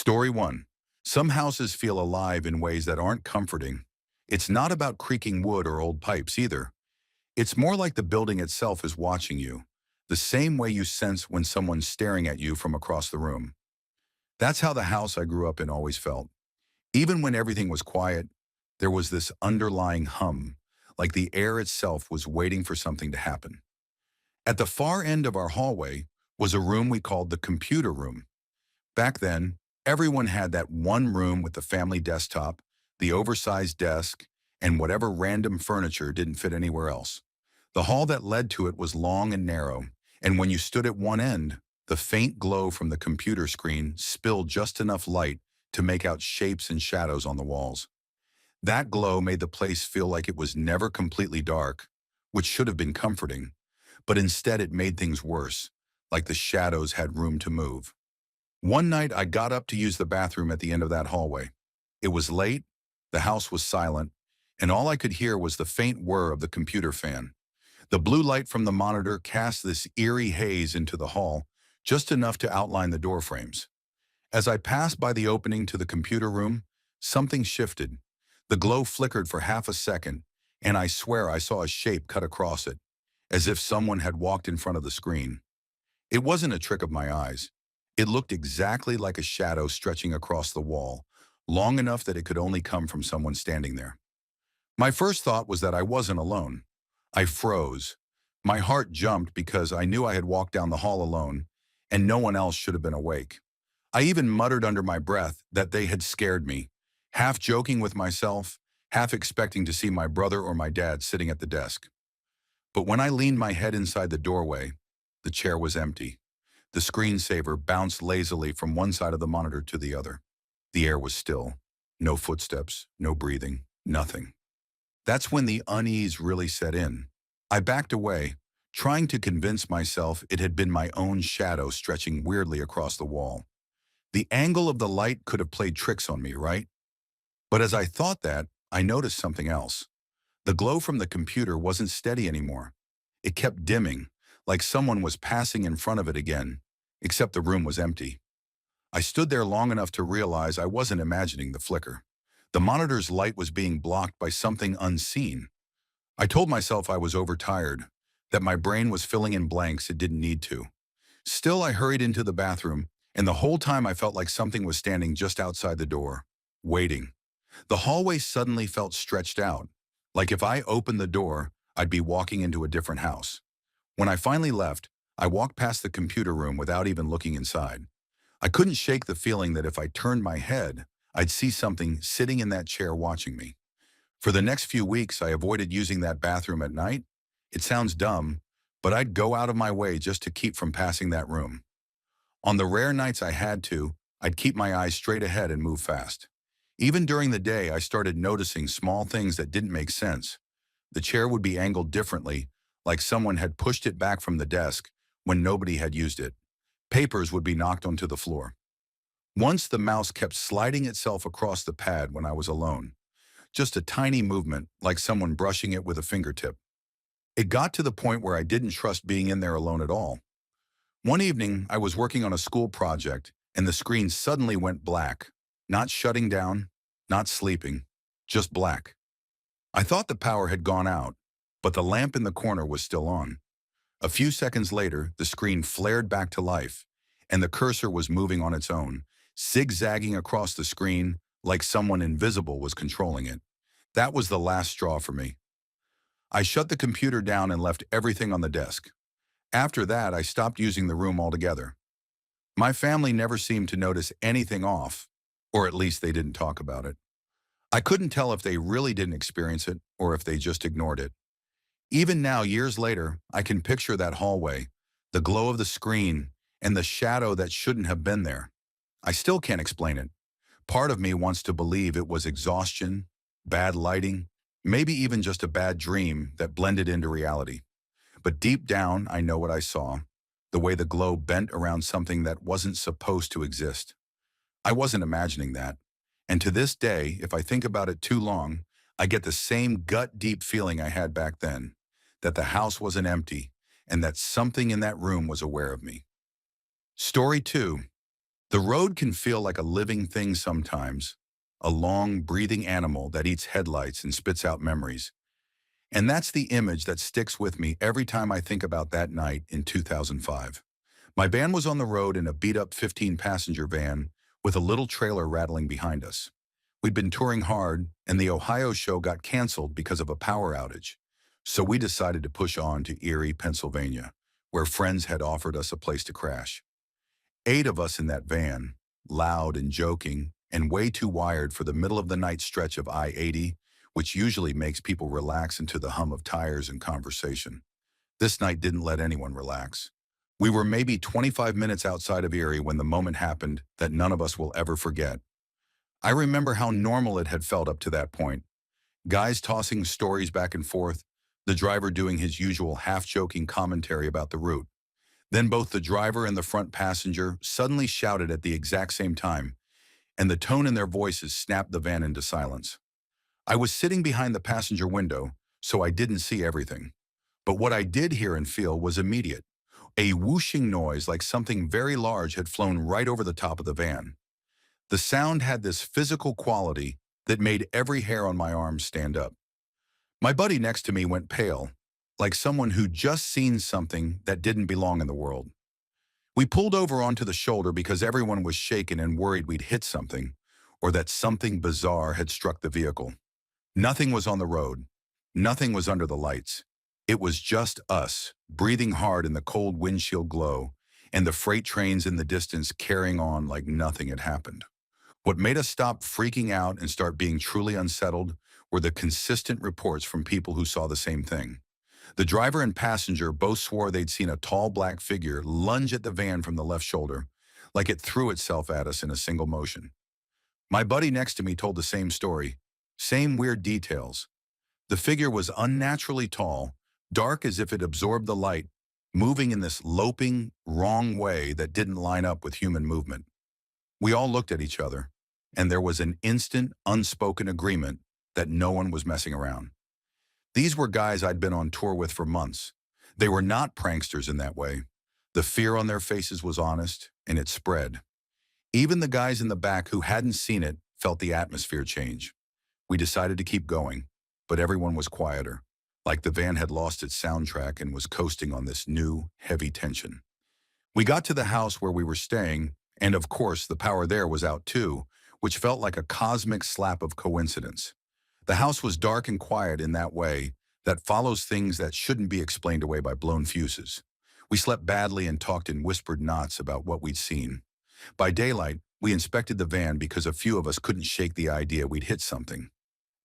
Story 1. Some houses feel alive in ways that aren't comforting. It's not about creaking wood or old pipes either. It's more like the building itself is watching you, the same way you sense when someone's staring at you from across the room. That's how the house I grew up in always felt. Even when everything was quiet, there was this underlying hum, like the air itself was waiting for something to happen. At the far end of our hallway was a room we called the computer room. Back then, everyone had that one room with the family desktop, the oversized desk, and whatever random furniture didn't fit anywhere else. The hall that led to it was long and narrow, and when you stood at one end, the faint glow from the computer screen spilled just enough light to make out shapes and shadows on the walls. That glow made the place feel like it was never completely dark, which should have been comforting, but instead it made things worse, like the shadows had room to move. One night I got up to use the bathroom at the end of that hallway. It was late, the house was silent, and all I could hear was the faint whir of the computer fan. The blue light from the monitor cast this eerie haze into the hall, just enough to outline the door frames. As I passed by the opening to the computer room, something shifted. The glow flickered for half a second, and I swear I saw a shape cut across it, as if someone had walked in front of the screen. It wasn't a trick of my eyes. It looked exactly like a shadow stretching across the wall, long enough that it could only come from someone standing there. My first thought was that I wasn't alone. I froze. My heart jumped because I knew I had walked down the hall alone, and no one else should have been awake. I even muttered under my breath that they had scared me, half joking with myself, half expecting to see my brother or my dad sitting at the desk. But when I leaned my head inside the doorway, the chair was empty. The screensaver bounced lazily from one side of the monitor to the other. The air was still. No footsteps, no breathing, nothing. That's when the unease really set in. I backed away, trying to convince myself it had been my own shadow stretching weirdly across the wall. The angle of the light could have played tricks on me, right? But as I thought that, I noticed something else. The glow from the computer wasn't steady anymore. It kept dimming, like someone was passing in front of it again, except the room was empty. I stood there long enough to realize I wasn't imagining the flicker. The monitor's light was being blocked by something unseen. I told myself I was overtired, that my brain was filling in blanks it didn't need to. Still, I hurried into the bathroom, and the whole time I felt like something was standing just outside the door, waiting. The hallway suddenly felt stretched out, like if I opened the door, I'd be walking into a different house. When I finally left, I walked past the computer room without even looking inside. I couldn't shake the feeling that if I turned my head, I'd see something sitting in that chair watching me. For the next few weeks, I avoided using that bathroom at night. It sounds dumb, but I'd go out of my way just to keep from passing that room. On the rare nights I had to, I'd keep my eyes straight ahead and move fast. Even during the day, I started noticing small things that didn't make sense. The chair would be angled differently, like someone had pushed it back from the desk when nobody had used it. Papers would be knocked onto the floor. Once the mouse kept sliding itself across the pad when I was alone. Just a tiny movement, like someone brushing it with a fingertip. It got to the point where I didn't trust being in there alone at all. One evening, I was working on a school project, and the screen suddenly went black. Not shutting down, not sleeping, just black. I thought the power had gone out, but the lamp in the corner was still on. A few seconds later, the screen flared back to life, and the cursor was moving on its own, zigzagging across the screen like someone invisible was controlling it. That was the last straw for me. I shut the computer down and left everything on the desk. After that, I stopped using the room altogether. My family never seemed to notice anything off, or at least they didn't talk about it. I couldn't tell if they really didn't experience it or if they just ignored it. Even now, years later, I can picture that hallway, the glow of the screen, and the shadow that shouldn't have been there. I still can't explain it. Part of me wants to believe it was exhaustion, bad lighting, maybe even just a bad dream that blended into reality. But deep down, I know what I saw, the way the glow bent around something that wasn't supposed to exist. I wasn't imagining that. And to this day, if I think about it too long, I get the same gut-deep feeling I had back then, that the house wasn't empty, and that something in that room was aware of me. Story 2. The road can feel like a living thing sometimes, a long, breathing animal that eats headlights and spits out memories. And that's the image that sticks with me every time I think about that night in 2005. My van was on the road in a beat-up 15-passenger van with a little trailer rattling behind us. We'd been touring hard, and the Ohio show got canceled because of a power outage. So we decided to push on to Erie, Pennsylvania, where friends had offered us a place to crash. 8 of us in that van, loud and joking, and way too wired for the middle-of-the-night stretch of I-80, which usually makes people relax into the hum of tires and conversation. This night didn't let anyone relax. We were maybe 25 minutes outside of Erie when the moment happened that none of us will ever forget. I remember how normal it had felt up to that point. Guys tossing stories back and forth, the driver doing his usual half-joking commentary about the route. Then both the driver and the front passenger suddenly shouted at the exact same time, and the tone in their voices snapped the van into silence. I was sitting behind the passenger window, so I didn't see everything. But what I did hear and feel was immediate. A whooshing noise like something very large had flown right over the top of the van. The sound had this physical quality that made every hair on my arm stand up. My buddy next to me went pale, like someone who'd just seen something that didn't belong in the world. We pulled over onto the shoulder because everyone was shaken and worried we'd hit something, or that something bizarre had struck the vehicle. Nothing was on the road. Nothing was under the lights. It was just us, breathing hard in the cold windshield glow, and the freight trains in the distance carrying on like nothing had happened. What made us stop freaking out and start being truly unsettled were the consistent reports from people who saw the same thing. The driver and passenger both swore they'd seen a tall black figure lunge at the van from the left shoulder, like it threw itself at us in a single motion. My buddy next to me told the same story, same weird details. The figure was unnaturally tall, dark as if it absorbed the light, moving in this loping, wrong way that didn't line up with human movement. We all looked at each other, and there was an instant, unspoken agreement that no one was messing around. These were guys I'd been on tour with for months. They were not pranksters in that way. The fear on their faces was honest, and it spread. Even the guys in the back who hadn't seen it felt the atmosphere change. We decided to keep going, but everyone was quieter, like the van had lost its soundtrack and was coasting on this new, heavy tension. We got to the house where we were staying, and of course the power there was out too, which felt like a cosmic slap of coincidence. The house was dark and quiet in that way that follows things that shouldn't be explained away by blown fuses. We slept badly and talked in whispered knots about what we'd seen. By daylight, we inspected the van because a few of us couldn't shake the idea we'd hit something.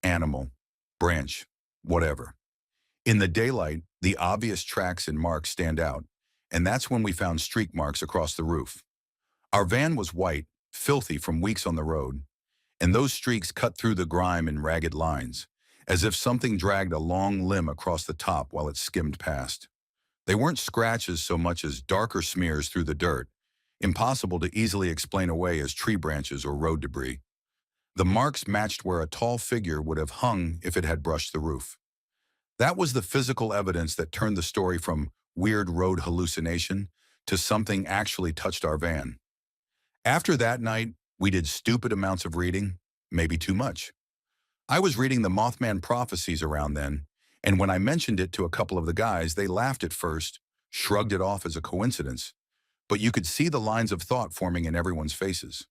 Animal, branch, whatever. In the daylight, the obvious tracks and marks stand out, and that's when we found streak marks across the roof. Our van was white, filthy from weeks on the road, and those streaks cut through the grime in ragged lines, as if something dragged a long limb across the top while it skimmed past. They weren't scratches so much as darker smears through the dirt, impossible to easily explain away as tree branches or road debris. The marks matched where a tall figure would have hung if it had brushed the roof. That was the physical evidence that turned the story from weird road hallucination to something actually touched our van. After that night, we did stupid amounts of reading, maybe too much. I was reading the Mothman prophecies around then, and when I mentioned it to a couple of the guys, they laughed at first, shrugged it off as a coincidence, but you could see the lines of thought forming in everyone's faces.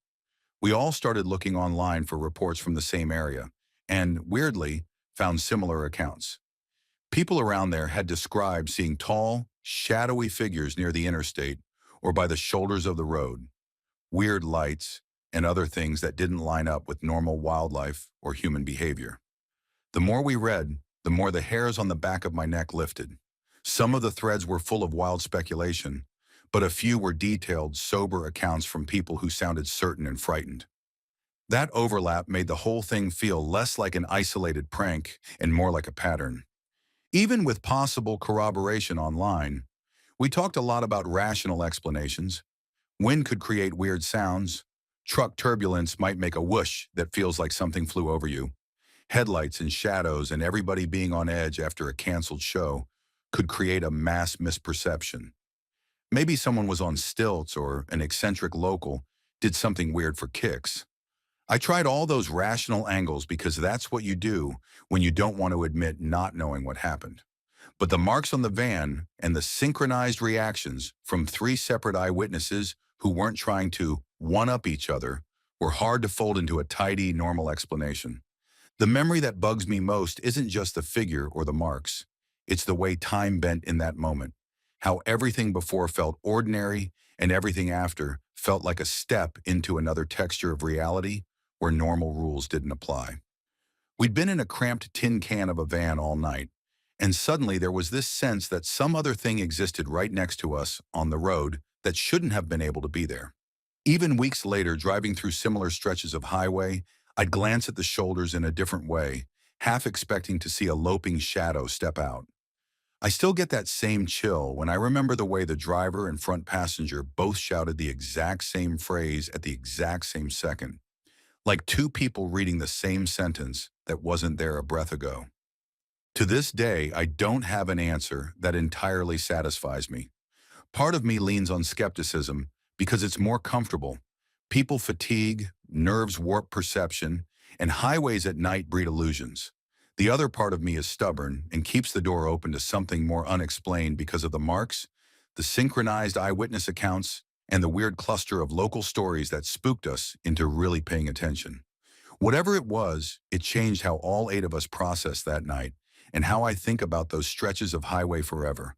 We all started looking online for reports from the same area, and, weirdly, found similar accounts. People around there had described seeing tall, shadowy figures near the interstate or by the shoulders of the road, weird lights, and other things that didn't line up with normal wildlife or human behavior. The more we read, the more the hairs on the back of my neck lifted. Some of the threads were full of wild speculation, but a few were detailed, sober accounts from people who sounded certain and frightened. That overlap made the whole thing feel less like an isolated prank and more like a pattern. Even with possible corroboration online, we talked a lot about rational explanations. Wind could create weird sounds. Truck turbulence might make a whoosh that feels like something flew over you. Headlights and shadows and everybody being on edge after a canceled show could create a mass misperception. Maybe someone was on stilts or an eccentric local did something weird for kicks. I tried all those rational angles because that's what you do when you don't want to admit not knowing what happened. But the marks on the van and the synchronized reactions from three separate eyewitnesses who weren't trying to one-up each other were hard to fold into a tidy, normal explanation. The memory that bugs me most isn't just the figure or the marks. It's the way time bent in that moment. How everything before felt ordinary and everything after felt like a step into another texture of reality where normal rules didn't apply. We'd been in a cramped tin can of a van all night, and suddenly there was this sense that some other thing existed right next to us on the road that shouldn't have been able to be there. Even weeks later, driving through similar stretches of highway, I'd glance at the shoulders in a different way, half expecting to see a loping shadow step out. I still get that same chill when I remember the way the driver and front passenger both shouted the exact same phrase at the exact same second, like two people reading the same sentence that wasn't there a breath ago. To this day, I don't have an answer that entirely satisfies me. Part of me leans on skepticism because it's more comfortable. People fatigue, nerves warp perception, and highways at night breed illusions. The other part of me is stubborn and keeps the door open to something more unexplained because of the marks, the synchronized eyewitness accounts, and the weird cluster of local stories that spooked us into really paying attention. Whatever it was, it changed how all eight of us processed that night and how I think about those stretches of highway forever.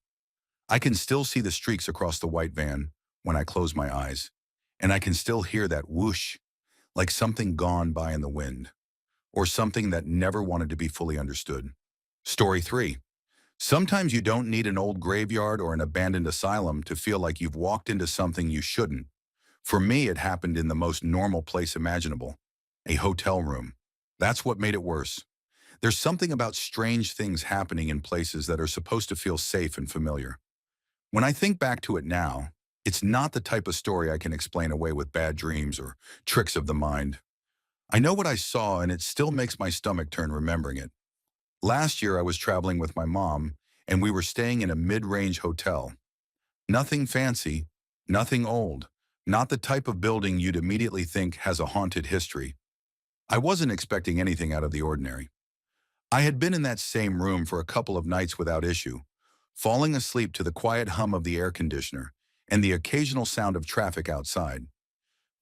I can still see the streaks across the white van when I close my eyes, and I can still hear that whoosh, like something gone by in the wind, or something that never wanted to be fully understood. Story 3. Sometimes you don't need an old graveyard or an abandoned asylum to feel like you've walked into something you shouldn't. For me, it happened in the most normal place imaginable, a hotel room. That's what made it worse. There's something about strange things happening in places that are supposed to feel safe and familiar. When I think back to it now, it's not the type of story I can explain away with bad dreams or tricks of the mind. I know what I saw, and it still makes my stomach turn remembering it. Last year, I was traveling with my mom, and we were staying in a mid-range hotel. Nothing fancy, nothing old, not the type of building you'd immediately think has a haunted history. I wasn't expecting anything out of the ordinary. I had been in that same room for a couple of nights without issue, falling asleep to the quiet hum of the air conditioner and the occasional sound of traffic outside.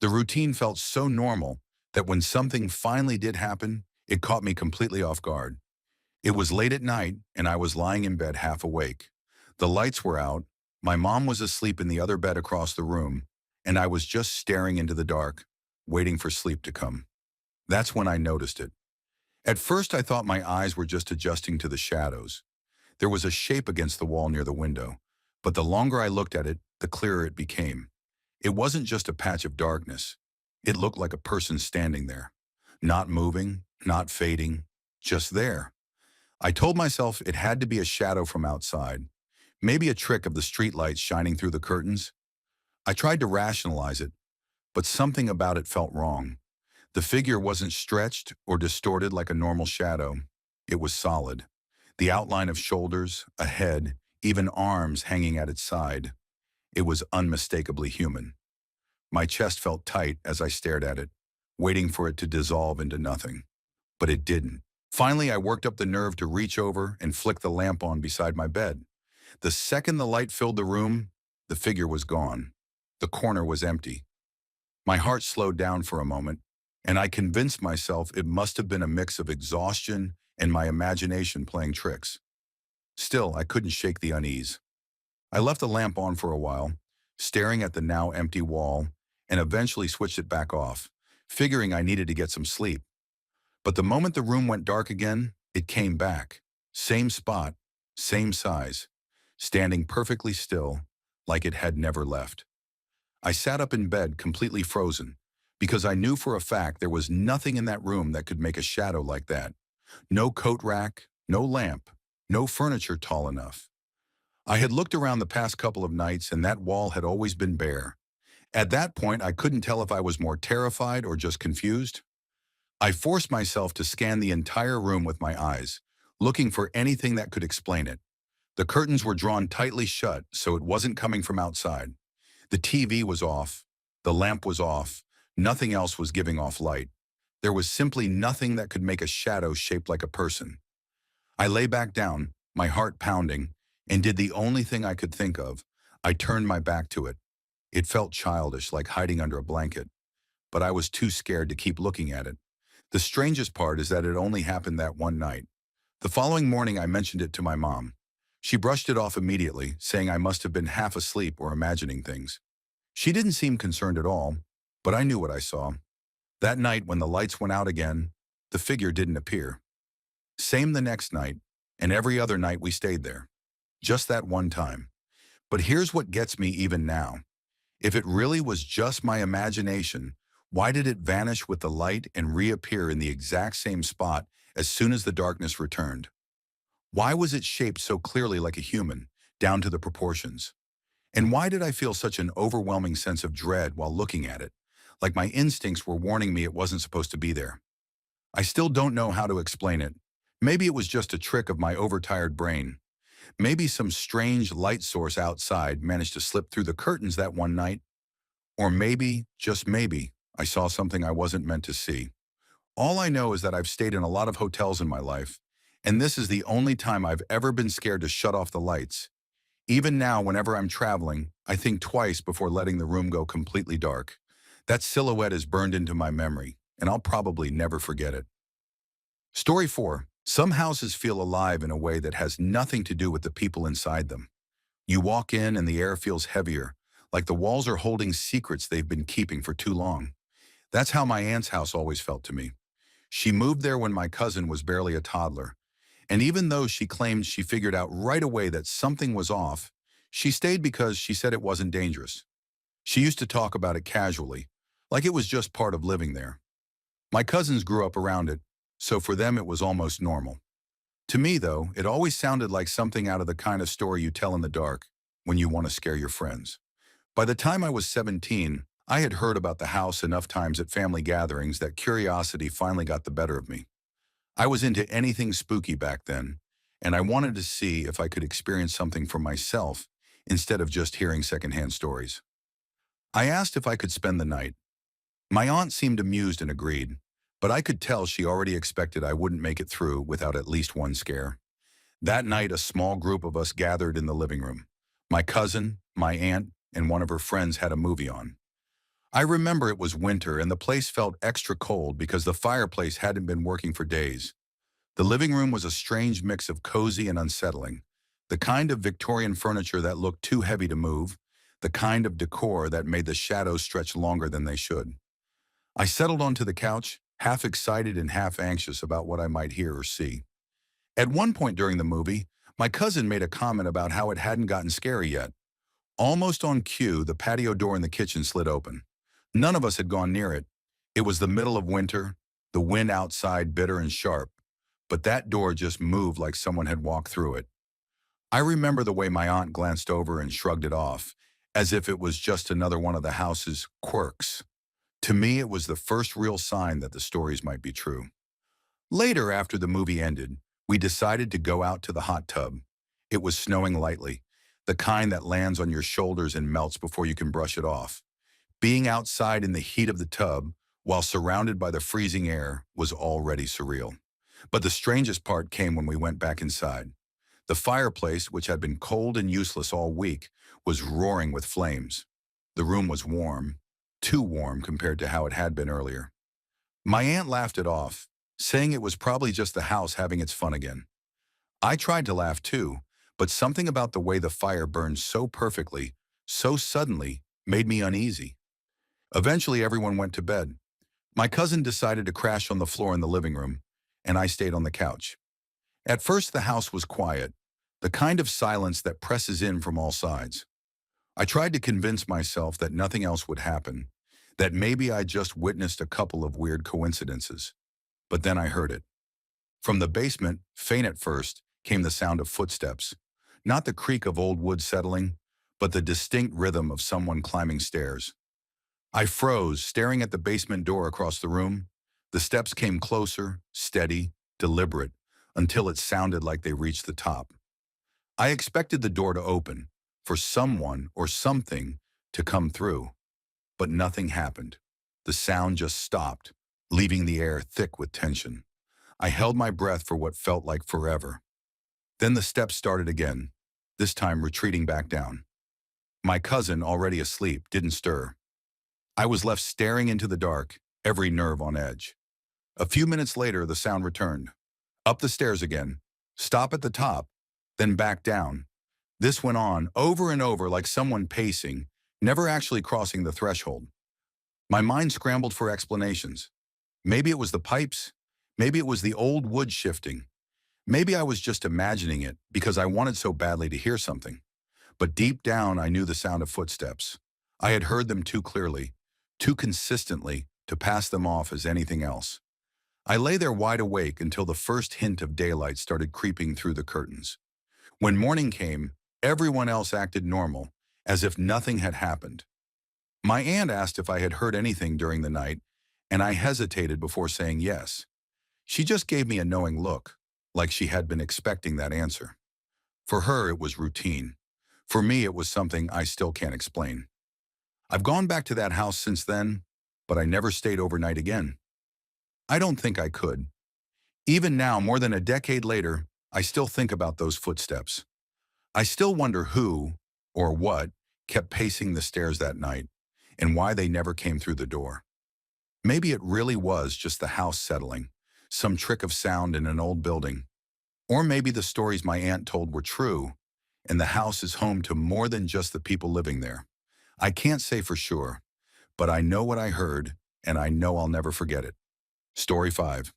The routine felt so normal that when something finally did happen, it caught me completely off guard. It was late at night, and I was lying in bed half awake. The lights were out, my mom was asleep in the other bed across the room, and I was just staring into the dark, waiting for sleep to come. That's when I noticed it. At first, I thought my eyes were just adjusting to the shadows. There was a shape against the wall near the window, but the longer I looked at it, the clearer it became. It wasn't just a patch of darkness. It looked like a person standing there. Not moving, not fading, just there. I told myself it had to be a shadow from outside, maybe a trick of the streetlights shining through the curtains. I tried to rationalize it, but something about it felt wrong. The figure wasn't stretched or distorted like a normal shadow. It was solid. The outline of shoulders, a head, even arms hanging at its side. It was unmistakably human. My chest felt tight as I stared at it, waiting for it to dissolve into nothing. But it didn't. Finally, I worked up the nerve to reach over and flick the lamp on beside my bed. The second the light filled the room, the figure was gone. The corner was empty. My heart slowed down for a moment, and I convinced myself it must have been a mix of exhaustion and my imagination playing tricks. Still, I couldn't shake the unease. I left the lamp on for a while, staring at the now empty wall, and eventually switched it back off, figuring I needed to get some sleep. But the moment the room went dark again, it came back. Same spot, same size, standing perfectly still, like it had never left. I sat up in bed, completely frozen, because I knew for a fact there was nothing in that room that could make a shadow like that. No coat rack, no lamp, no furniture tall enough. I had looked around the past couple of nights, and that wall had always been bare. At that point, I couldn't tell if I was more terrified or just confused. I forced myself to scan the entire room with my eyes, looking for anything that could explain it. The curtains were drawn tightly shut, so it wasn't coming from outside. The TV was off, the lamp was off, Nothing else was giving off light. There was simply nothing that could make a shadow shaped like a person. I lay back down, my heart pounding, and did the only thing I could think of. I turned my back to it. It felt childish, like hiding under a blanket, but I was too scared to keep looking at it. The strangest part is that it only happened that one night. The following morning, I mentioned it to my mom. She brushed it off immediately, saying I must have been half asleep or imagining things. She didn't seem concerned at all, but I knew what I saw. That night, when the lights went out again, the figure didn't appear. Same the next night, and every other night we stayed there. Just that one time. But here's what gets me even now. If it really was just my imagination, why did it vanish with the light and reappear in the exact same spot as soon as the darkness returned? Why was it shaped so clearly like a human, down to the proportions? And why did I feel such an overwhelming sense of dread while looking at it, like my instincts were warning me it wasn't supposed to be there? I still don't know how to explain it. Maybe it was just a trick of my overtired brain. Maybe some strange light source outside managed to slip through the curtains that one night. Or maybe, just maybe, I saw something I wasn't meant to see. All I know is that I've stayed in a lot of hotels in my life, and this is the only time I've ever been scared to shut off the lights. Even now, whenever I'm traveling, I think twice before letting the room go completely dark. That silhouette is burned into my memory, and I'll probably never forget it. Story 4. Some houses feel alive in a way that has nothing to do with the people inside them. You walk in and the air feels heavier, like the walls are holding secrets they've been keeping for too long. That's how my aunt's house always felt to me. She moved there when my cousin was barely a toddler, and even though she claimed she figured out right away that something was off, she stayed because she said it wasn't dangerous. She used to talk about it casually, like it was just part of living there. My cousins grew up around it, so for them it was almost normal. To me, though, it always sounded like something out of the kind of story you tell in the dark when you want to scare your friends. By the time I was 17, I had heard about the house enough times at family gatherings that curiosity finally got the better of me. I was into anything spooky back then, and I wanted to see if I could experience something for myself instead of just hearing secondhand stories. I asked if I could spend the night. My aunt seemed amused and agreed, but I could tell she already expected I wouldn't make it through without at least one scare. That night, a small group of us gathered in the living room. My cousin, my aunt, and one of her friends had a movie on. I remember it was winter and the place felt extra cold because the fireplace hadn't been working for days. The living room was a strange mix of cozy and unsettling, the kind of Victorian furniture that looked too heavy to move, the kind of decor that made the shadows stretch longer than they should. I settled onto the couch, half excited and half anxious about what I might hear or see. At one point during the movie, my cousin made a comment about how it hadn't gotten scary yet. Almost on cue, the patio door in the kitchen slid open. None of us had gone near it. It was the middle of winter, the wind outside bitter and sharp, but that door just moved like someone had walked through it. I remember the way my aunt glanced over and shrugged it off, as if it was just another one of the house's quirks. To me, it was the first real sign that the stories might be true. Later, after the movie ended, we decided to go out to the hot tub. It was snowing lightly, the kind that lands on your shoulders and melts before you can brush it off. Being outside in the heat of the tub, while surrounded by the freezing air, was already surreal. But the strangest part came when we went back inside. The fireplace, which had been cold and useless all week, was roaring with flames. The room was warm, too warm compared to how it had been earlier. My aunt laughed it off, saying it was probably just the house having its fun again. I tried to laugh too, but something about the way the fire burned so perfectly, so suddenly, made me uneasy. Eventually, everyone went to bed. My cousin decided to crash on the floor in the living room, and I stayed on the couch. At first, the house was quiet, the kind of silence that presses in from all sides. I tried to convince myself that nothing else would happen, that maybe I just witnessed a couple of weird coincidences. But then I heard it. From the basement, faint at first, came the sound of footsteps. Not the creak of old wood settling, but the distinct rhythm of someone climbing stairs. I froze, staring at the basement door across the room. The steps came closer, steady, deliberate, until it sounded like they reached the top. I expected the door to open, for someone or something to come through, but nothing happened. The sound just stopped, leaving the air thick with tension. I held my breath for what felt like forever. Then the steps started again, this time retreating back down. My cousin, already asleep, didn't stir. I was left staring into the dark, every nerve on edge. A few minutes later, the sound returned. Up the stairs again. Stop at the top, then back down. This went on over and over like someone pacing, never actually crossing the threshold. My mind scrambled for explanations. Maybe it was the pipes. Maybe it was the old wood shifting. Maybe I was just imagining it because I wanted so badly to hear something. But deep down, I knew the sound of footsteps. I had heard them too clearly, too consistently, to pass them off as anything else. I lay there wide awake until the first hint of daylight started creeping through the curtains. When morning came, everyone else acted normal, as if nothing had happened. My aunt asked if I had heard anything during the night, and I hesitated before saying yes. She just gave me a knowing look, like she had been expecting that answer. For her, it was routine. For me, it was something I still can't explain. I've gone back to that house since then, but I never stayed overnight again. I don't think I could. Even now, more than a decade later, I still think about those footsteps. I still wonder who, or what, kept pacing the stairs that night, and why they never came through the door. Maybe it really was just the house settling, some trick of sound in an old building. Or maybe the stories my aunt told were true, and the house is home to more than just the people living there. I can't say for sure, but I know what I heard, and I know I'll never forget it. Story 5.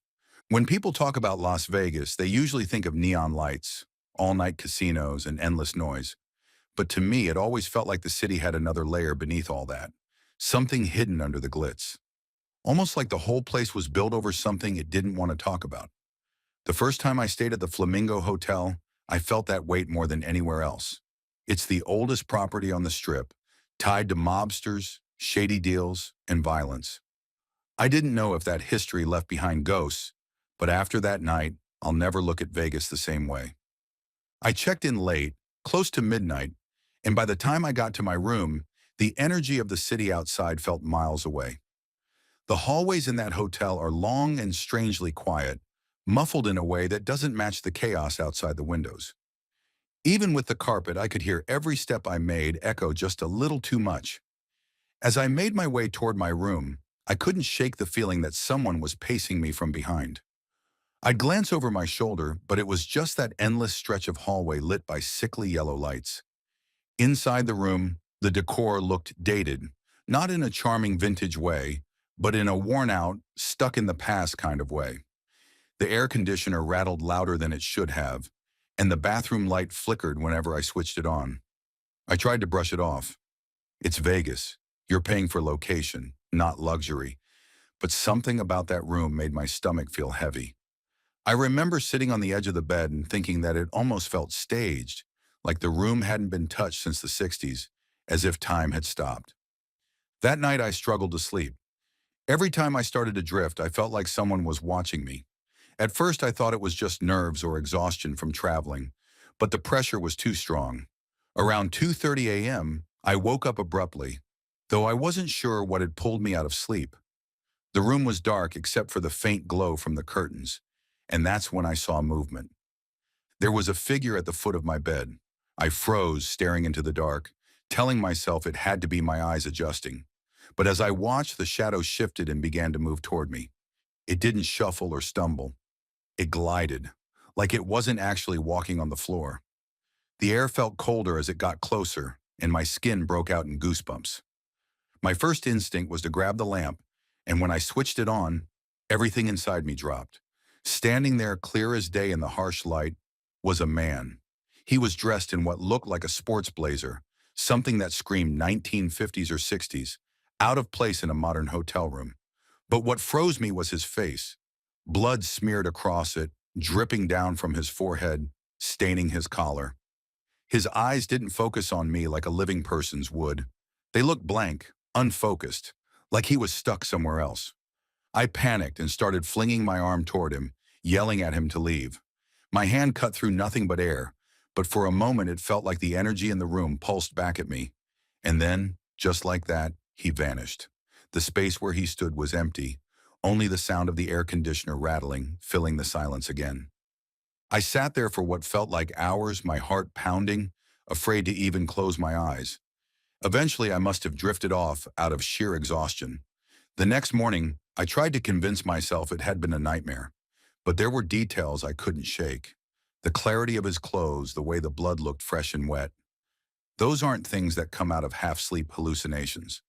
When people talk about Las Vegas, they usually think of neon lights, all-night casinos, and endless noise. But to me, it always felt like the city had another layer beneath all that, something hidden under the glitz. Almost like the whole place was built over something it didn't want to talk about. The first time I stayed at the Flamingo Hotel, I felt that weight more than anywhere else. It's the oldest property on the Strip, tied to mobsters, shady deals, and violence. I didn't know if that history left behind ghosts, but after that night, I'll never look at Vegas the same way. I checked in late, close to midnight, and by the time I got to my room, the energy of the city outside felt miles away. The hallways in that hotel are long and strangely quiet, muffled in a way that doesn't match the chaos outside the windows. Even with the carpet, I could hear every step I made echo just a little too much. As I made my way toward my room, I couldn't shake the feeling that someone was pacing me from behind. I'd glance over my shoulder, but it was just that endless stretch of hallway lit by sickly yellow lights. Inside the room, the decor looked dated, not in a charming vintage way, but in a worn-out, stuck-in-the-past kind of way. The air conditioner rattled louder than it should have, and the bathroom light flickered whenever I switched it on. I tried to brush it off. It's Vegas. You're paying for location, not luxury. But something about that room made my stomach feel heavy. I remember sitting on the edge of the bed and thinking that it almost felt staged, like the room hadn't been touched since the 60s, as if time had stopped. That night I struggled to sleep. Every time I started to drift, I felt like someone was watching me. At first I thought it was just nerves or exhaustion from traveling, but the pressure was too strong. Around 2:30 a.m., I woke up abruptly, though I wasn't sure what had pulled me out of sleep. The room was dark except for the faint glow from the curtains, and that's when I saw movement. There was a figure at the foot of my bed. I froze, staring into the dark, telling myself it had to be my eyes adjusting. But as I watched, the shadow shifted and began to move toward me. It didn't shuffle or stumble. It glided, like it wasn't actually walking on the floor. The air felt colder as it got closer, and my skin broke out in goosebumps. My first instinct was to grab the lamp, and when I switched it on, everything inside me dropped. Standing there clear as day in the harsh light was a man. He was dressed in what looked like a sports blazer, something that screamed 1950s or 60s, out of place in a modern hotel room. But what froze me was his face. Blood smeared across it, dripping down from his forehead, staining his collar. His eyes didn't focus on me like a living person's would. They looked blank, unfocused, like he was stuck somewhere else. I panicked and started flinging my arm toward him, yelling at him to leave. My hand cut through nothing but air, but for a moment it felt like the energy in the room pulsed back at me. And then, just like that, he vanished. The space where he stood was empty, only the sound of the air conditioner rattling, filling the silence again. I sat there for what felt like hours, my heart pounding, afraid to even close my eyes. Eventually, I must have drifted off out of sheer exhaustion. The next morning, I tried to convince myself it had been a nightmare, but there were details I couldn't shake. The clarity of his clothes, the way the blood looked fresh and wet. Those aren't things that come out of half-sleep hallucinations.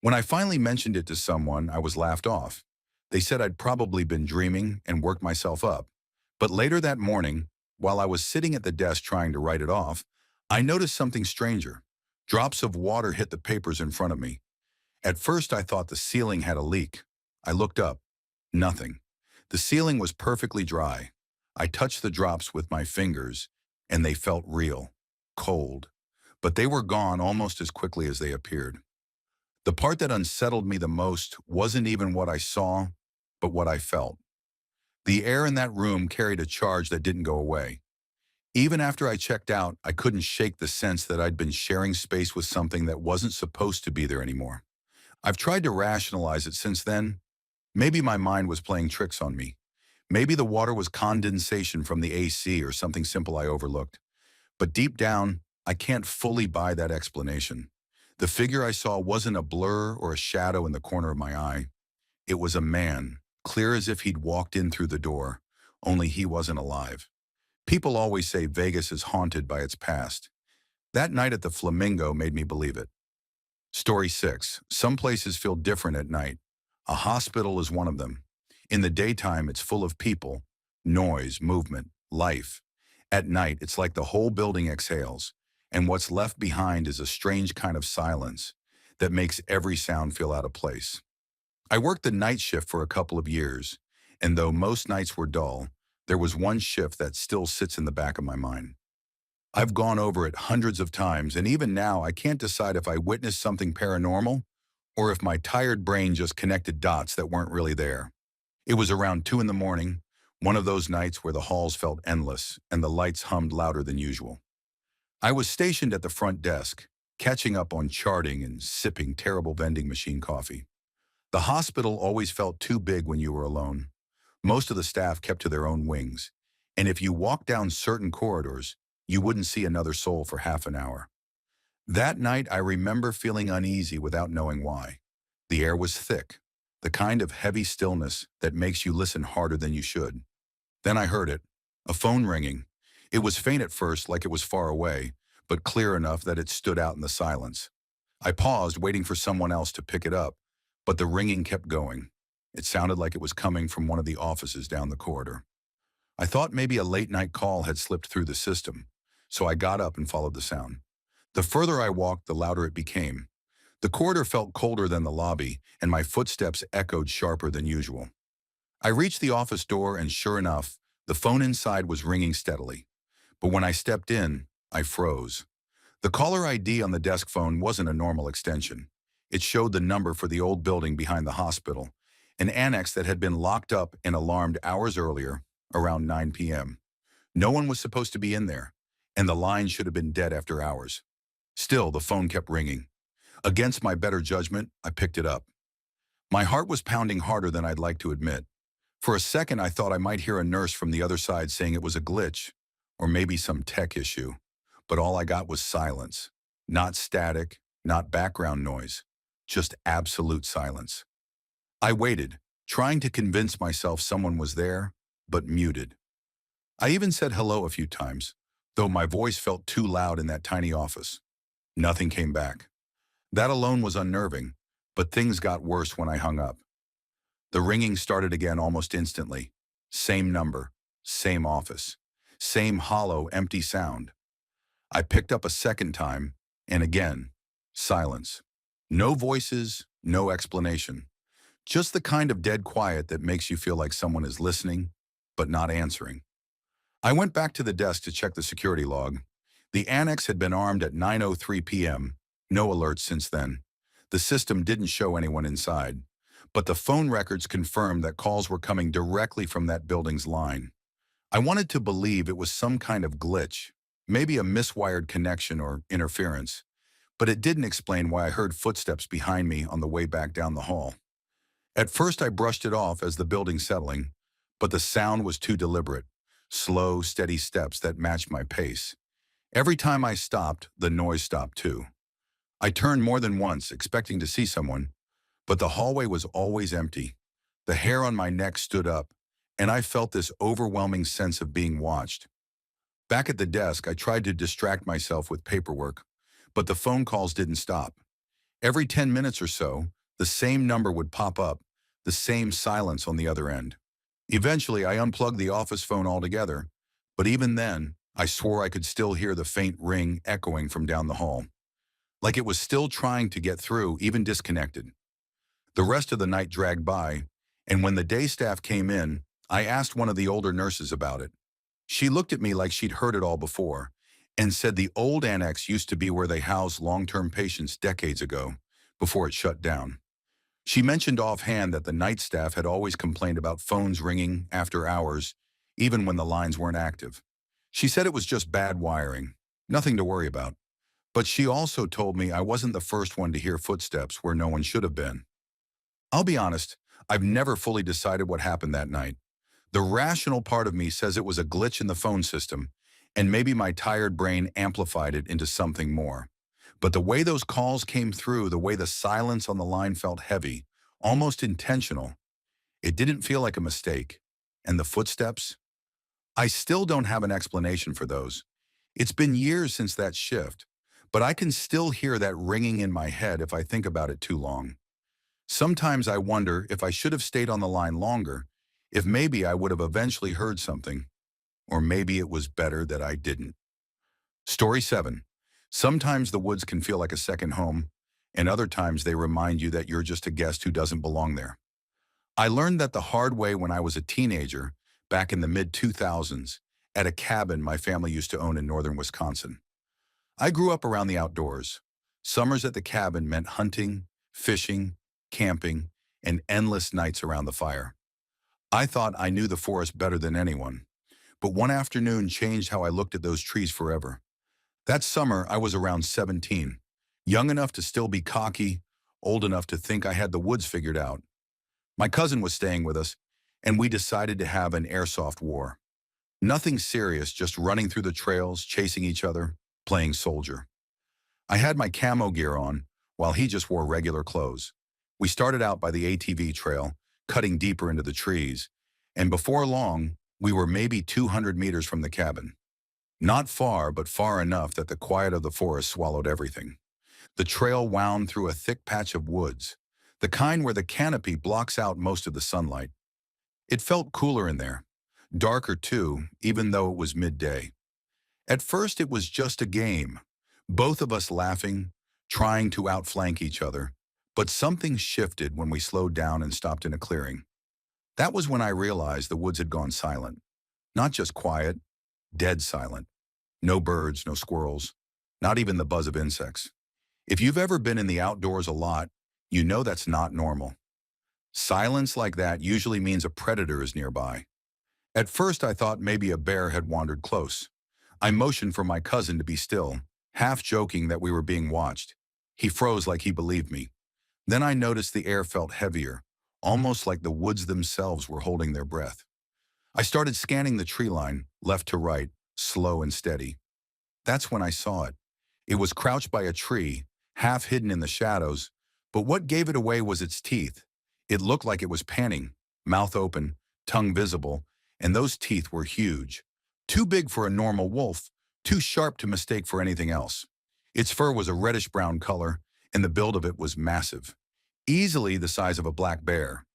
When I finally mentioned it to someone, I was laughed off. They said I'd probably been dreaming and worked myself up. But later that morning, while I was sitting at the desk trying to write it off, I noticed something stranger. Drops of water hit the papers in front of me. At first, I thought the ceiling had a leak. I looked up. Nothing. The ceiling was perfectly dry. I touched the drops with my fingers, and they felt real, cold. But they were gone almost as quickly as they appeared. The part that unsettled me the most wasn't even what I saw, but what I felt. The air in that room carried a charge that didn't go away. Even after I checked out, I couldn't shake the sense that I'd been sharing space with something that wasn't supposed to be there anymore. I've tried to rationalize it since then. Maybe my mind was playing tricks on me. Maybe the water was condensation from the AC or something simple I overlooked. But deep down, I can't fully buy that explanation. The figure I saw wasn't a blur or a shadow in the corner of my eye. It was a man, clear as if he'd walked in through the door, only he wasn't alive. People always say Vegas is haunted by its past. That night at the Flamingo made me believe it. Story 6. Some places feel different at night. A hospital is one of them. In the daytime, it's full of people, noise, movement, life. At night, it's like the whole building exhales, and what's left behind is a strange kind of silence that makes every sound feel out of place. I worked the night shift for a couple of years, and though most nights were dull, there was one shift that still sits in the back of my mind. I've gone over it hundreds of times, and even now I can't decide if I witnessed something paranormal or if my tired brain just connected dots that weren't really there. It was around 2 in the morning, one of those nights where the halls felt endless and the lights hummed louder than usual. I was stationed at the front desk, catching up on charting and sipping terrible vending machine coffee. The hospital always felt too big when you were alone. Most of the staff kept to their own wings, and if you walked down certain corridors, you wouldn't see another soul for half an hour. That night, I remember feeling uneasy without knowing why. The air was thick, the kind of heavy stillness that makes you listen harder than you should. Then I heard it, a phone ringing. It was faint at first, like it was far away, but clear enough that it stood out in the silence. I paused, waiting for someone else to pick it up, but the ringing kept going. It sounded like it was coming from one of the offices down the corridor. I thought maybe a late-night call had slipped through the system, so I got up and followed the sound. The further I walked, the louder it became. The corridor felt colder than the lobby, and my footsteps echoed sharper than usual. I reached the office door, and sure enough, the phone inside was ringing steadily. But when I stepped in, I froze. The caller ID on the desk phone wasn't a normal extension. It showed the number for the old building behind the hospital, an annex that had been locked up and alarmed hours earlier, around 9 p.m. No one was supposed to be in there, and the line should have been dead after hours. Still, the phone kept ringing. Against my better judgment, I picked it up. My heart was pounding harder than I'd like to admit. For a second, I thought I might hear a nurse from the other side saying it was a glitch, or maybe some tech issue. But all I got was silence. Not static, not background noise, just absolute silence. I waited, trying to convince myself someone was there, but muted. I even said hello a few times, though my voice felt too loud in that tiny office. Nothing came back. That alone was unnerving, but things got worse when I hung up. The ringing started again almost instantly. Same number, same office, same hollow, empty sound. I picked up a second time, and again, silence. No voices, no explanation. Just the kind of dead quiet that makes you feel like someone is listening, but not answering. I went back to the desk to check the security log. The annex had been armed at 9:03 p.m., no alerts since then. The system didn't show anyone inside, but the phone records confirmed that calls were coming directly from that building's line. I wanted to believe it was some kind of glitch, maybe a miswired connection or interference, but it didn't explain why I heard footsteps behind me on the way back down the hall. At first, I brushed it off as the building settling, but the sound was too deliberate. Slow, steady steps that matched my pace. Every time I stopped, the noise stopped too. I turned more than once, expecting to see someone, but the hallway was always empty. The hair on my neck stood up, and I felt this overwhelming sense of being watched. Back at the desk, I tried to distract myself with paperwork, but the phone calls didn't stop. Every 10 minutes or so, the same number would pop up, the same silence on the other end. Eventually, I unplugged the office phone altogether, but even then, I swore I could still hear the faint ring echoing from down the hall, like it was still trying to get through, even disconnected. The rest of the night dragged by, and when the day staff came in, I asked one of the older nurses about it. She looked at me like she'd heard it all before, and said the old annex used to be where they housed long-term patients decades ago, before it shut down. She mentioned offhand that the night staff had always complained about phones ringing after hours, even when the lines weren't active. She said it was just bad wiring, nothing to worry about. But she also told me I wasn't the first one to hear footsteps where no one should have been. I'll be honest, I've never fully decided what happened that night. The rational part of me says it was a glitch in the phone system, and maybe my tired brain amplified it into something more. But the way those calls came through, the way the silence on the line felt heavy, almost intentional, it didn't feel like a mistake. And the footsteps? I still don't have an explanation for those. It's been years since that shift, but I can still hear that ringing in my head if I think about it too long. Sometimes I wonder if I should have stayed on the line longer, if maybe I would have eventually heard something, or maybe it was better that I didn't. Story 7. Sometimes the woods can feel like a second home, and other times they remind you that you're just a guest who doesn't belong there. I learned that the hard way when I was a teenager, back in the mid-2000s, at a cabin my family used to own in northern Wisconsin. I grew up around the outdoors. Summers at the cabin meant hunting, fishing, camping, and endless nights around the fire. I thought I knew the forest better than anyone, but one afternoon changed how I looked at those trees forever. That summer, I was around 17, young enough to still be cocky, old enough to think I had the woods figured out. My cousin was staying with us, and we decided to have an airsoft war. Nothing serious, just running through the trails, chasing each other, playing soldier. I had my camo gear on, while he just wore regular clothes. We started out by the ATV trail, cutting deeper into the trees, and before long, we were maybe 200 meters from the cabin. Not far, but far enough that the quiet of the forest swallowed everything. The trail wound through a thick patch of woods, the kind where the canopy blocks out most of the sunlight. It felt cooler in there, darker too, even though it was midday. At first it was just a game, both of us laughing, trying to outflank each other, but something shifted when we slowed down and stopped in a clearing. That was when I realized the woods had gone silent. Not just quiet, dead silent. No birds, no squirrels, not even the buzz of insects. If you've ever been in the outdoors a lot, you know that's not normal. Silence like that usually means a predator is nearby. At first I thought maybe a bear had wandered close. I motioned for my cousin to be still, half joking that we were being watched. He froze like he believed me. Then I noticed the air felt heavier, almost like the woods themselves were holding their breath. I started scanning the tree line, left to right, slow and steady. That's when I saw it. It was crouched by a tree, half hidden in the shadows, but what gave it away was its teeth. It looked like it was panting, mouth open, tongue visible, and those teeth were huge. Too big for a normal wolf, too sharp to mistake for anything else. Its fur was a reddish-brown color, and the build of it was massive, easily the size of a black bear.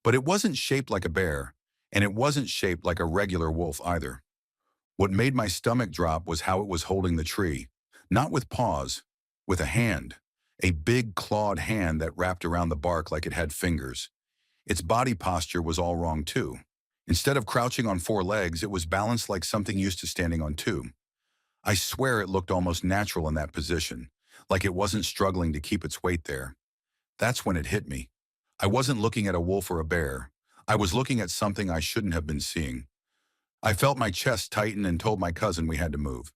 But it wasn't shaped like a bear, and it wasn't shaped like a regular wolf either. What made my stomach drop was how it was holding the tree, not with paws, with a hand, a big clawed hand that wrapped around the bark like it had fingers. Its body posture was all wrong too. Instead of crouching on four legs, it was balanced like something used to standing on two. I swear it looked almost natural in that position, like it wasn't struggling to keep its weight there. That's when it hit me. I wasn't looking at a wolf or a bear. I was looking at something I shouldn't have been seeing. I felt my chest tighten and told my cousin we had to move.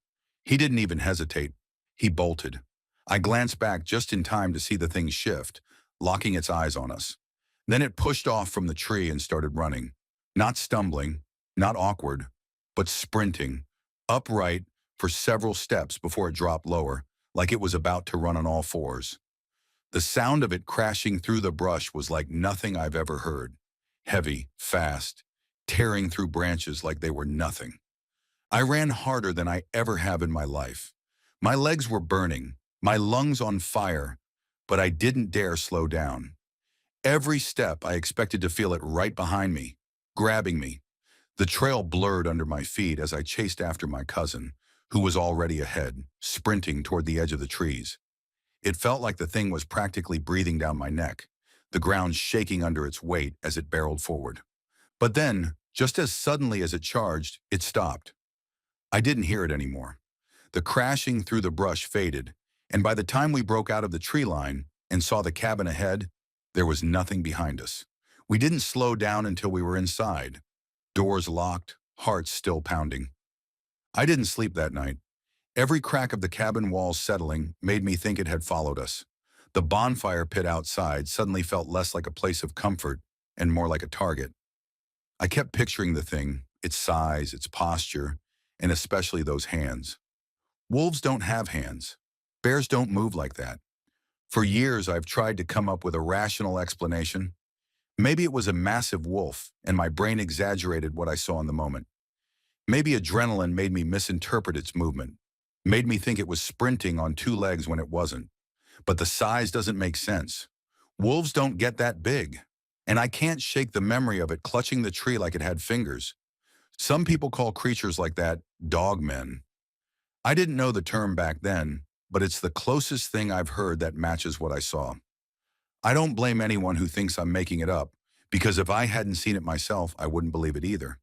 He didn't even hesitate. He bolted. I glanced back just in time to see the thing shift, locking its eyes on us. Then it pushed off from the tree and started running. Not stumbling, not awkward, but sprinting, upright for several steps before it dropped lower, like it was about to run on all fours. The sound of it crashing through the brush was like nothing I've ever heard. Heavy, fast, tearing through branches like they were nothing. I ran harder than I ever have in my life. My legs were burning, my lungs on fire, but I didn't dare slow down. Every step I expected to feel it right behind me, grabbing me. The trail blurred under my feet as I chased after my cousin, who was already ahead, sprinting toward the edge of the trees. It felt like the thing was practically breathing down my neck, the ground shaking under its weight as it barreled forward. But then, just as suddenly as it charged, it stopped. I didn't hear it anymore. The crashing through the brush faded, and by the time we broke out of the tree line and saw the cabin ahead, there was nothing behind us. We didn't slow down until we were inside, doors locked, hearts still pounding. I didn't sleep that night. Every crack of the cabin walls settling made me think it had followed us. The bonfire pit outside suddenly felt less like a place of comfort and more like a target. I kept picturing the thing, its size, its posture, and especially those hands. Wolves don't have hands. Bears don't move like that. For years, I've tried to come up with a rational explanation. Maybe it was a massive wolf, and my brain exaggerated what I saw in the moment. Maybe adrenaline made me misinterpret its movement, made me think it was sprinting on two legs when it wasn't. But the size doesn't make sense. Wolves don't get that big, and I can't shake the memory of it clutching the tree like it had fingers. Some people call creatures like that dogmen. I didn't know the term back then, but it's the closest thing I've heard that matches what I saw. I don't blame anyone who thinks I'm making it up, because if I hadn't seen it myself, I wouldn't believe it either.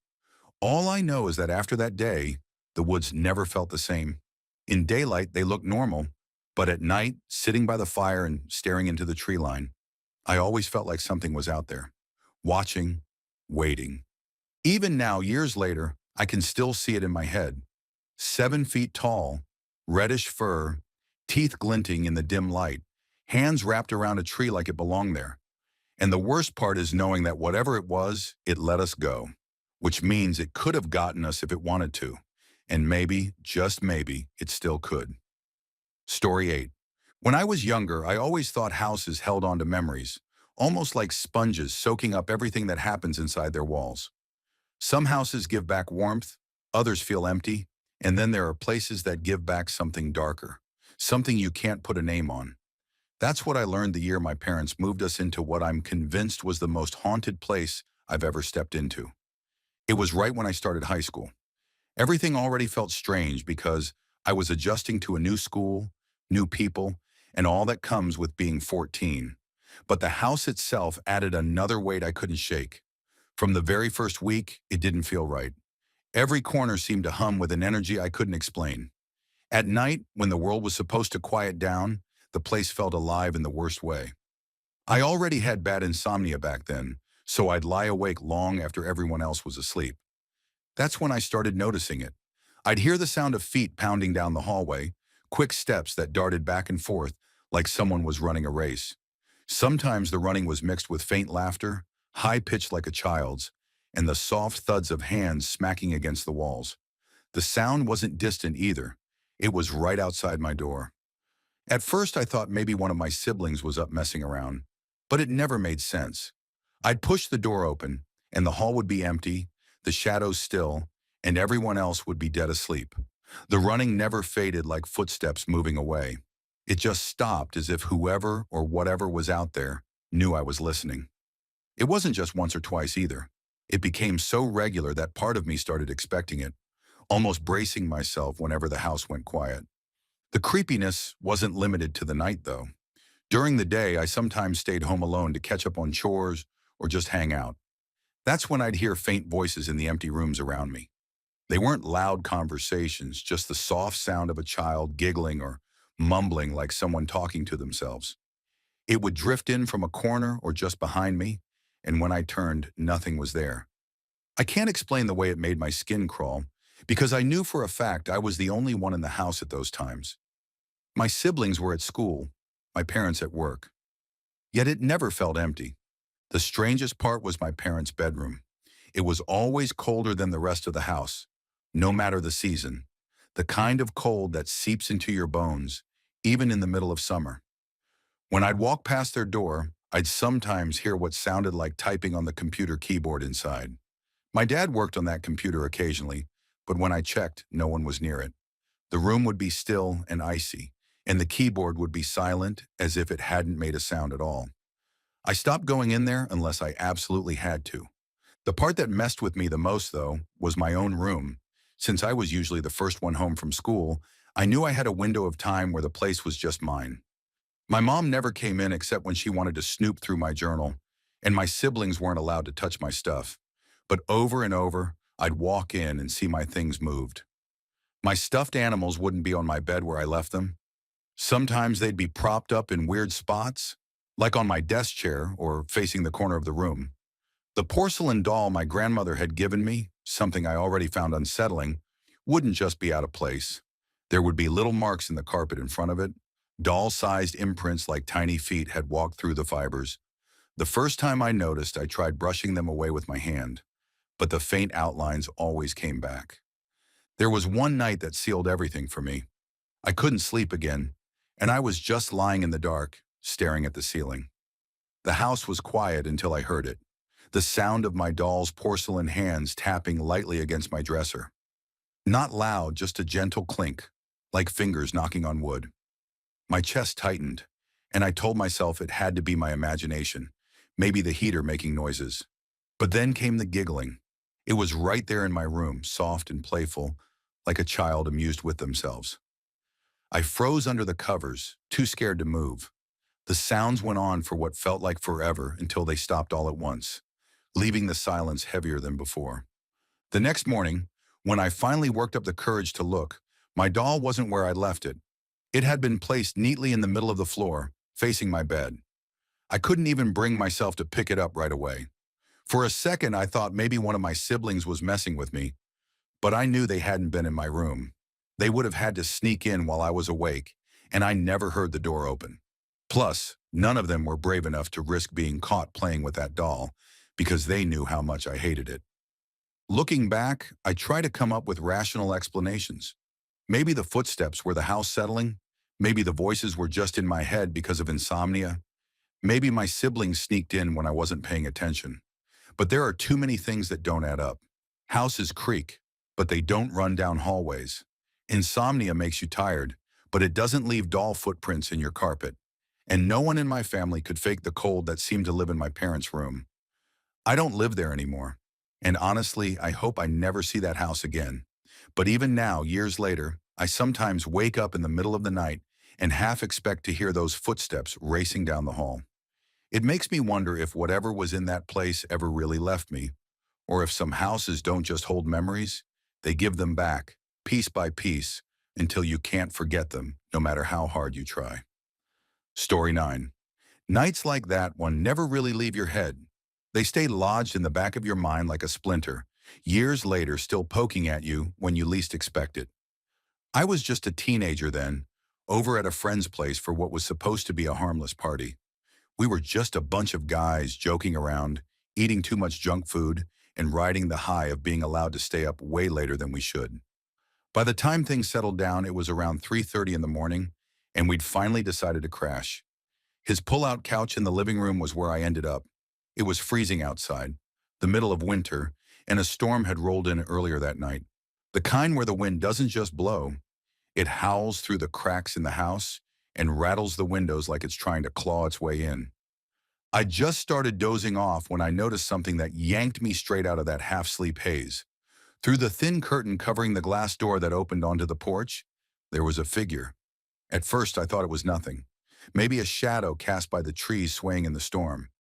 All I know is that after that day, the woods never felt the same. In daylight, they looked normal, but at night, sitting by the fire and staring into the tree line, I always felt like something was out there, watching, waiting. Even now, years later, I can still see it in my head. 7 feet tall, reddish fur, teeth glinting in the dim light, hands wrapped around a tree like it belonged there. And the worst part is knowing that whatever it was, it let us go, which means it could have gotten us if it wanted to. And maybe, just maybe, it still could. Story 8. When I was younger, I always thought houses held on to memories, almost like sponges soaking up everything that happens inside their walls. Some houses give back warmth, others feel empty, and then there are places that give back something darker, something you can't put a name on. That's what I learned the year my parents moved us into what I'm convinced was the most haunted place I've ever stepped into. It was right when I started high school. Everything already felt strange because I was adjusting to a new school, new people, and all that comes with being 14. But the house itself added another weight I couldn't shake. From the very first week, it didn't feel right. Every corner seemed to hum with an energy I couldn't explain. At night, when the world was supposed to quiet down, the place felt alive in the worst way. I already had bad insomnia back then, so I'd lie awake long after everyone else was asleep. That's when I started noticing it. I'd hear the sound of feet pounding down the hallway, quick steps that darted back and forth like someone was running a race. Sometimes the running was mixed with faint laughter, high-pitched like a child's, and the soft thuds of hands smacking against the walls. The sound wasn't distant either. It was right outside my door. At first I thought maybe one of my siblings was up messing around, but it never made sense. I'd push the door open, and the hall would be empty, the shadows still, and everyone else would be dead asleep. The running never faded like footsteps moving away. It just stopped as if whoever or whatever was out there knew I was listening. It wasn't just once or twice either. It became so regular that part of me started expecting it, almost bracing myself whenever the house went quiet. The creepiness wasn't limited to the night, though. During the day, I sometimes stayed home alone to catch up on chores or just hang out. That's when I'd hear faint voices in the empty rooms around me. They weren't loud conversations, just the soft sound of a child giggling or mumbling like someone talking to themselves. It would drift in from a corner or just behind me, and when I turned, nothing was there. I can't explain the way it made my skin crawl, because I knew for a fact I was the only one in the house at those times. My siblings were at school, my parents at work. Yet it never felt empty. The strangest part was my parents' bedroom. It was always colder than the rest of the house, no matter the season. The kind of cold that seeps into your bones, even in the middle of summer. When I'd walk past their door, I'd sometimes hear what sounded like typing on the computer keyboard inside. My dad worked on that computer occasionally, but when I checked, no one was near it. The room would be still and icy, and the keyboard would be silent as if it hadn't made a sound at all. I stopped going in there unless I absolutely had to. The part that messed with me the most, though, was my own room. Since I was usually the first one home from school, I knew I had a window of time where the place was just mine. My mom never came in except when she wanted to snoop through my journal, and my siblings weren't allowed to touch my stuff. But over and over, I'd walk in and see my things moved. My stuffed animals wouldn't be on my bed where I left them. Sometimes they'd be propped up in weird spots, like on my desk chair or facing the corner of the room. The porcelain doll my grandmother had given me, something I already found unsettling, wouldn't just be out of place. There would be little marks in the carpet in front of it. Doll-sized imprints like tiny feet had walked through the fibers. The first time I noticed, I tried brushing them away with my hand, but the faint outlines always came back. There was one night that sealed everything for me. I couldn't sleep again, and I was just lying in the dark, staring at the ceiling. The house was quiet until I heard it, the sound of my doll's porcelain hands tapping lightly against my dresser. Not loud, just a gentle clink, like fingers knocking on wood. My chest tightened, and I told myself it had to be my imagination, maybe the heater making noises. But then came the giggling. It was right there in my room, soft and playful, like a child amused with themselves. I froze under the covers, too scared to move. The sounds went on for what felt like forever until they stopped all at once, leaving the silence heavier than before. The next morning, when I finally worked up the courage to look, my doll wasn't where I'd left it. It had been placed neatly in the middle of the floor, facing my bed. I couldn't even bring myself to pick it up right away. For a second, I thought maybe one of my siblings was messing with me, but I knew they hadn't been in my room. They would have had to sneak in while I was awake, and I never heard the door open. Plus, none of them were brave enough to risk being caught playing with that doll, because they knew how much I hated it. Looking back, I try to come up with rational explanations. Maybe the footsteps were the house settling. Maybe the voices were just in my head because of insomnia. Maybe my siblings sneaked in when I wasn't paying attention. But there are too many things that don't add up. Houses creak, but they don't run down hallways. Insomnia makes you tired, but it doesn't leave doll footprints in your carpet. And no one in my family could fake the cold that seemed to live in my parents' room. I don't live there anymore. And honestly, I hope I never see that house again. But even now, years later, I sometimes wake up in the middle of the night and half expect to hear those footsteps racing down the hall. It makes me wonder if whatever was in that place ever really left me, or if some houses don't just hold memories, they give them back, piece by piece, until you can't forget them, no matter how hard you try. Story 9. Nights like that one never really leave your head. They stay lodged in the back of your mind like a splinter, years later still poking at you when you least expect it. I was just a teenager then, over at a friend's place for what was supposed to be a harmless party. We were just a bunch of guys joking around, eating too much junk food, and riding the high of being allowed to stay up way later than we should. By the time things settled down, it was around 3:30 in the morning, and we'd finally decided to crash. His pull-out couch in the living room was where I ended up. It was freezing outside, the middle of winter, and a storm had rolled in earlier that night. The kind where the wind doesn't just blow, it howls through the cracks in the house and rattles the windows like it's trying to claw its way in. I just started dozing off when I noticed something that yanked me straight out of that half-sleep haze. Through the thin curtain covering the glass door that opened onto the porch, there was a figure. At first, I thought it was nothing. Maybe a shadow cast by the trees swaying in the storm.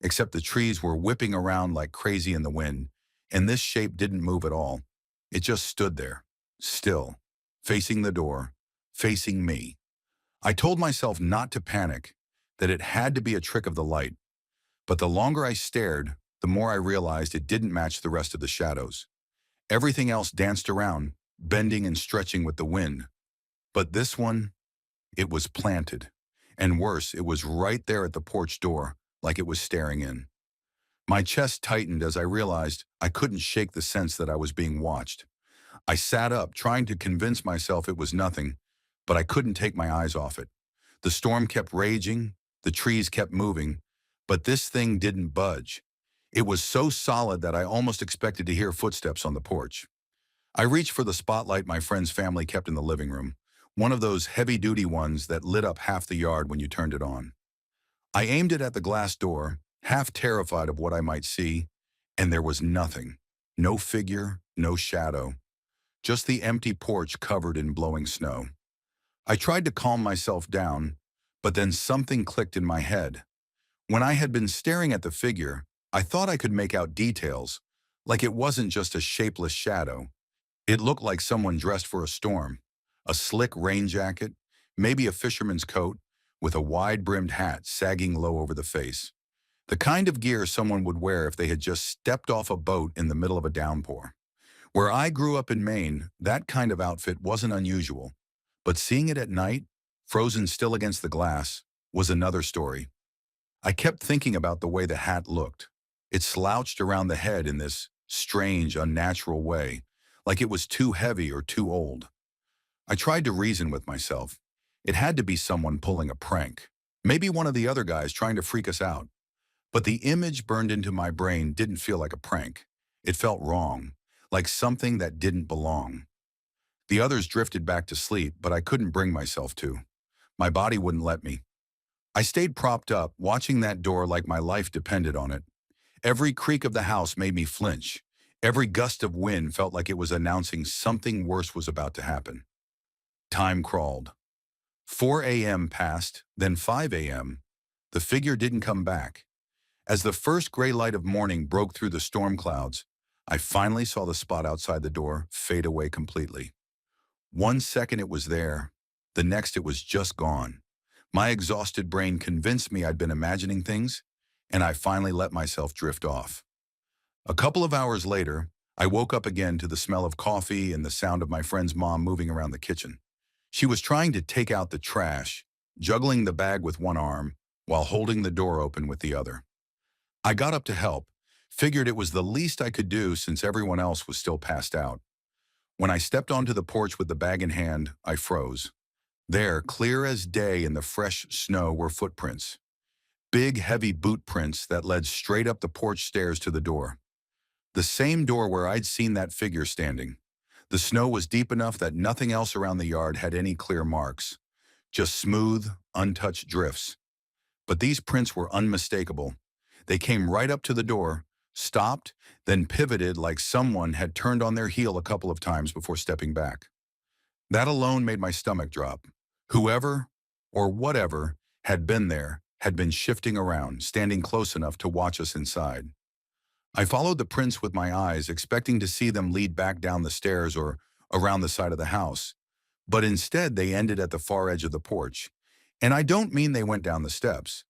Except the trees were whipping around like crazy in the wind, and this shape didn't move at all. It just stood there, still, facing the door, facing me. I told myself not to panic, that it had to be a trick of the light. But the longer I stared, the more I realized it didn't match the rest of the shadows. Everything else danced around, bending and stretching with the wind. But this one, It was planted. And worse, it was right there at the porch door, like it was staring in. My chest tightened as I realized I couldn't shake the sense that I was being watched. I sat up, trying to convince myself it was nothing, but I couldn't take my eyes off it. The storm kept raging, the trees kept moving, but this thing didn't budge. It was so solid that I almost expected to hear footsteps on the porch. I reached for the spotlight my friend's family kept in the living room, one of those heavy-duty ones that lit up half the yard when you turned it on. I aimed it at the glass door, half terrified of what I might see, and there was nothing. No figure, no shadow, just the empty porch covered in blowing snow. I tried to calm myself down, but then something clicked in my head. When I had been staring at the figure, I thought I could make out details, like it wasn't just a shapeless shadow. It looked like someone dressed for a storm. A slick rain jacket, maybe a fisherman's coat, with a wide-brimmed hat sagging low over the face. The kind of gear someone would wear if they had just stepped off a boat in the middle of a downpour. Where I grew up in Maine, that kind of outfit wasn't unusual. But seeing it at night, frozen still against the glass, was another story. I kept thinking about the way the hat looked. It slouched around the head in this strange, unnatural way, like it was too heavy or too old. I tried to reason with myself. It had to be someone pulling a prank. Maybe one of the other guys trying to freak us out. But the image burned into my brain didn't feel like a prank. It felt wrong, like something that didn't belong. The others drifted back to sleep, but I couldn't bring myself to. My body wouldn't let me. I stayed propped up, watching that door like my life depended on it. Every creak of the house made me flinch. Every gust of wind felt like it was announcing something worse was about to happen. Time crawled. 4 a.m. passed, then 5 a.m. The figure didn't come back. As the first gray light of morning broke through the storm clouds, I finally saw the spot outside the door fade away completely. 1 second it was there, the next it was just gone. My exhausted brain convinced me I'd been imagining things, and I finally let myself drift off. A couple of hours later, I woke up again to the smell of coffee and the sound of my friend's mom moving around the kitchen. She was trying to take out the trash, juggling the bag with one arm while holding the door open with the other. I got up to help, figured it was the least I could do since everyone else was still passed out. When I stepped onto the porch with the bag in hand, I froze. There, clear as day in the fresh snow, were footprints. Big, heavy boot prints that led straight up the porch stairs to the door. The same door where I'd seen that figure standing. The snow was deep enough that nothing else around the yard had any clear marks. Just smooth, untouched drifts. But these prints were unmistakable. They came right up to the door, stopped, then pivoted like someone had turned on their heel a couple of times before stepping back. That alone made my stomach drop. Whoever, or whatever, had been there had been shifting around, standing close enough to watch us inside. I followed the prints with my eyes, expecting to see them lead back down the stairs or around the side of the house. But instead, they ended at the far edge of the porch. And I don't mean they went down the steps.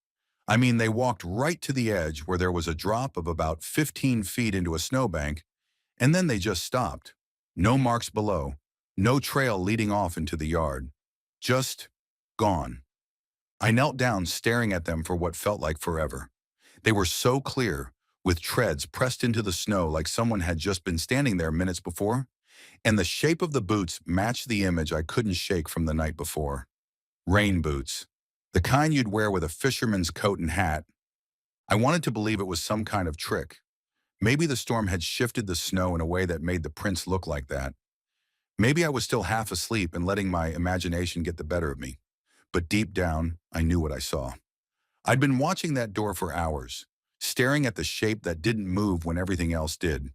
I mean they walked right to the edge where there was a drop of about 15 feet into a snowbank, and then they just stopped. No marks below, no trail leading off into the yard. Just gone. I knelt down, staring at them for what felt like forever. They were so clear, with treads pressed into the snow like someone had just been standing there minutes before, and the shape of the boots matched the image I couldn't shake from the night before. Rain boots. The kind you'd wear with a fisherman's coat and hat. I wanted to believe it was some kind of trick. Maybe the storm had shifted the snow in a way that made the prints look like that. Maybe I was still half asleep and letting my imagination get the better of me. But deep down, I knew what I saw. I'd been watching that door for hours, staring at the shape that didn't move when everything else did.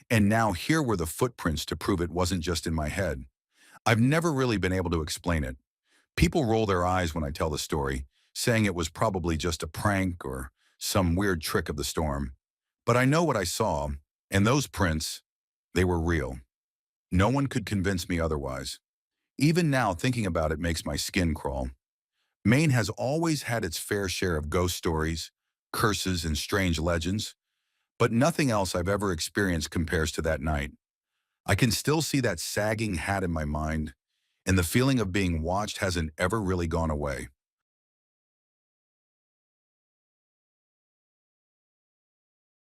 And now here were the footprints to prove it wasn't just in my head. I've never really been able to explain it. People roll their eyes when I tell the story, saying it was probably just a prank or some weird trick of the storm. But I know what I saw, and those prints, they were real. No one could convince me otherwise. Even now, thinking about it makes my skin crawl. Maine has always had its fair share of ghost stories, curses, and strange legends, but nothing else I've ever experienced compares to that night. I can still see that sagging hat in my mind. and the feeling of being watched hasn't ever really gone away.